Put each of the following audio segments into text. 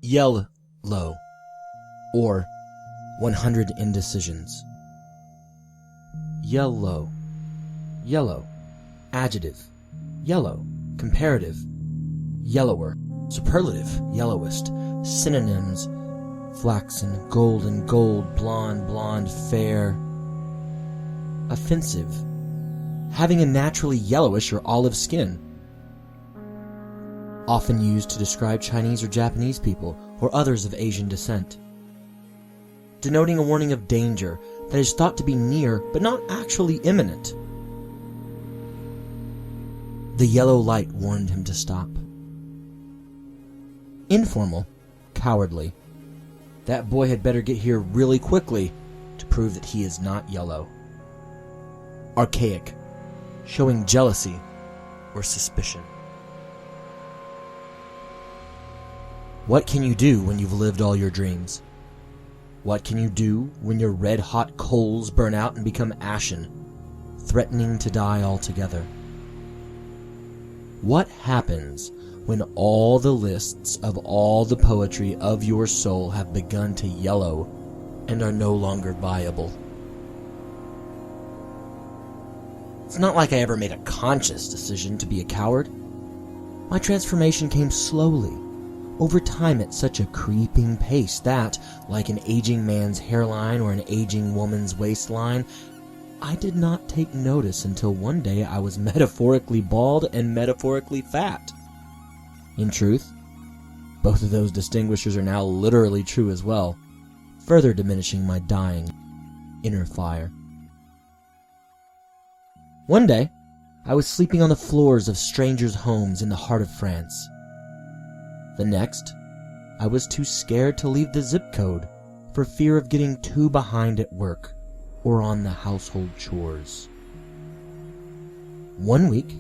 Yellow, or 100 Indecisions. Yellow, adjective, yellow, comparative, yellower, superlative, yellowest, synonyms, flaxen, golden, gold, blonde, fair. Offensive, having a naturally yellowish or olive skin. Often used to describe Chinese or Japanese people or others of Asian descent. Denoting a warning of danger that is thought to be near but not actually imminent. The yellow light warned him to stop. Informal, cowardly. That boy had better get here really quickly to prove that he is not yellow. Archaic, showing jealousy or suspicion. What can you do when you've lived all your dreams? What can you do when your red-hot coals burn out and become ashen, threatening to die altogether? What happens when all the lists of all the poetry of your soul have begun to yellow and are no longer viable? It's not like I ever made a conscious decision to be a coward. My transformation came slowly, over time at such a creeping pace that, like an aging man's hairline or an aging woman's waistline, I did not take notice until one day I was metaphorically bald and metaphorically fat. In truth, both of those distinguishers are now literally true as well, further diminishing my dying inner fire. One day, I was sleeping on the floors of strangers' homes in the heart of France. The next, I was too scared to leave the zip code for fear of getting too behind at work or on the household chores. One week,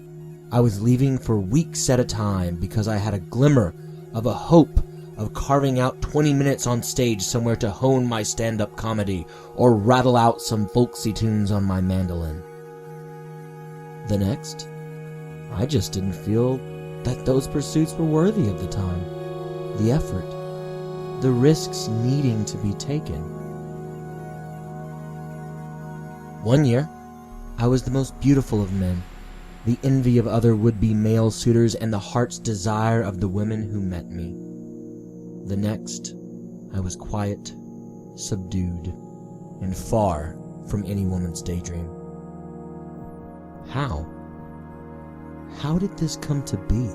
I was leaving for weeks at a time because I had a glimmer of a hope of carving out 20 minutes on stage somewhere to hone my stand-up comedy or rattle out some folksy tunes on my mandolin. The next, I just didn't feel that those pursuits were worthy of the time, the effort, the risks needing to be taken. One year, I was the most beautiful of men, the envy of other would-be male suitors, and the heart's desire of the women who met me. The next, I was quiet, subdued, and far from any woman's daydream. How? How did this come to be?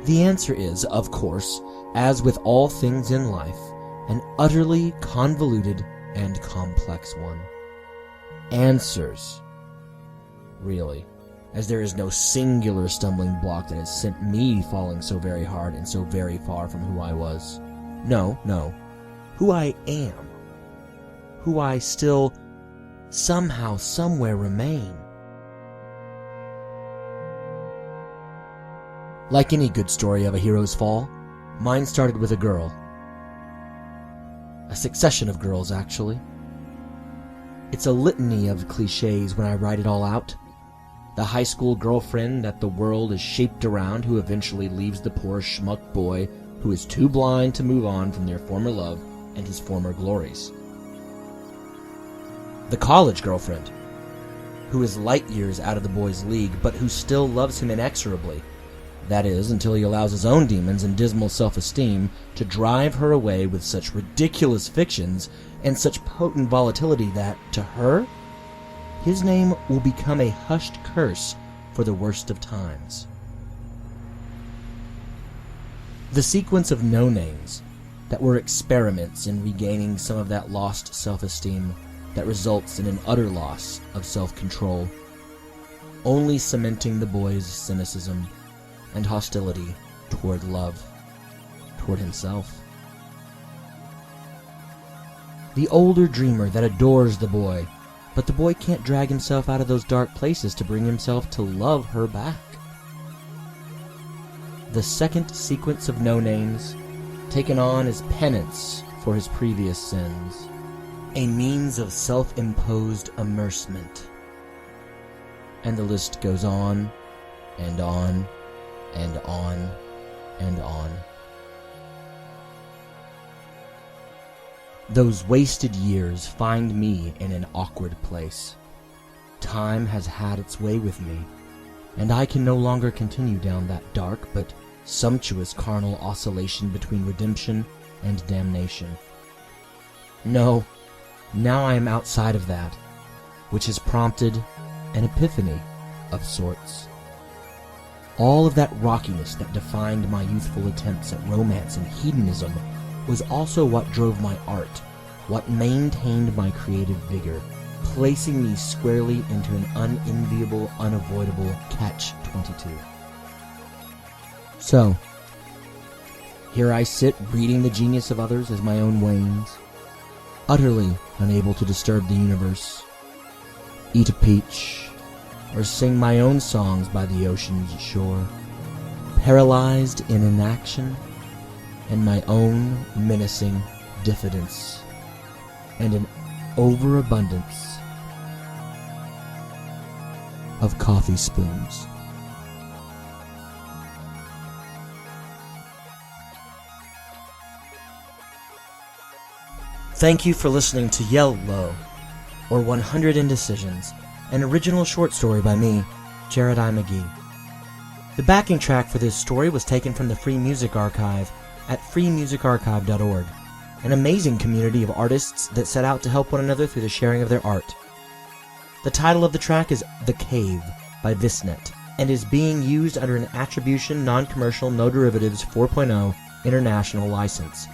The answer is, of course, as with all things in life, an utterly convoluted and complex one. Answers, really, as there is no singular stumbling block that has sent me falling so very hard and so very far from who I was. No, who I am, who I still somehow, somewhere remain. Like any good story of a hero's fall, mine started with a girl. A succession of girls, actually. It's a litany of cliches when I write it all out. The high school girlfriend that the world is shaped around who eventually leaves the poor schmuck boy who is too blind to move on from their former love and his former glories. The college girlfriend, who is light years out of the boy's league, but who still loves him inexorably. That is, until he allows his own demons and dismal self-esteem to drive her away with such ridiculous fictions and such potent volatility that, to her, his name will become a hushed curse for the worst of times. The sequence of no-names that were experiments in regaining some of that lost self-esteem that results in an utter loss of self-control, only cementing the boy's cynicism and hostility toward love, toward himself. The older dreamer that adores the boy, but the boy can't drag himself out of those dark places to bring himself to love her back. The second sequence of no-names, taken on as penance for his previous sins, a means of self-imposed immersement. ... . . . . . . . . . . . . . . . . . . . . . . . . . ... ... ... ... ... ... ... ... ... ... ... ... ... ... ... ... ... ... ... ... ... ... ... ... ... ... ... ... ... ... ... ... ... ... ... ... ... ... ... ... ... ... ... ... ... ... ... ... ... ... ... ... ... ... ... ... ... ... ... ... ... ... ... ... ... ... ... ... ... ... ... ... ... ... ... ... ... ... ... ... ... ... ... ... ... ... ... ... ... ... ... ... ... ... ... ... ... ... ... ... ... ... ... ... ... ... ... ... ... ... ... ... ... ... ... ... ... ... ... ... ... ... ... ... ... ... ... ... ... ... ... ... ... ... ... ... ... ... ... ... ... ... ... ... ... ... ... ... ... ... ... ... ... ... ... ... ... ... ... ... ... ... ... ... ... ... ... ... ... ... ... ... ... ... ...... and on and on. Those wasted years find me in an awkward place. Time has had its way with me, and I can no longer continue down that dark but sumptuous carnal oscillation between redemption and damnation. No, now I am outside of that, which has prompted an epiphany of sorts. All of that rockiness that defined my youthful attempts at romance and hedonism was also what drove my art, what maintained my creative vigor, placing me squarely into an unenviable, unavoidable catch-22. So, here I sit reading the genius of others as my own wanes, utterly unable to disturb the universe, eat a peach, or sing my own songs by the ocean's shore, paralyzed in inaction and my own menacing diffidence, and an overabundance of coffee spoons. Thank you for listening to Yell Low, or 100 Indecisions, an original short story by me, Jared I. McGee. The backing track for this story was taken from the Free Music Archive at freemusicarchive.org, an amazing community of artists that set out to help one another through the sharing of their art. The title of the track is The Cave by Visnet, and is being used under an Attribution Non-Commercial No Derivatives 4.0 International License.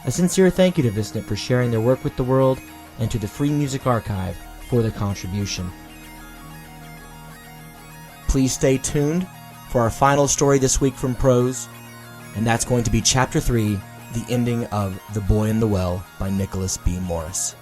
A sincere thank you to Visnet for sharing their work with the world, and to the Free Music Archive for their contribution. Please stay tuned for our final story this week from Prose, and that's going to be Chapter 3, The Ending of The Boy in the Well by Nicholas B. Morris.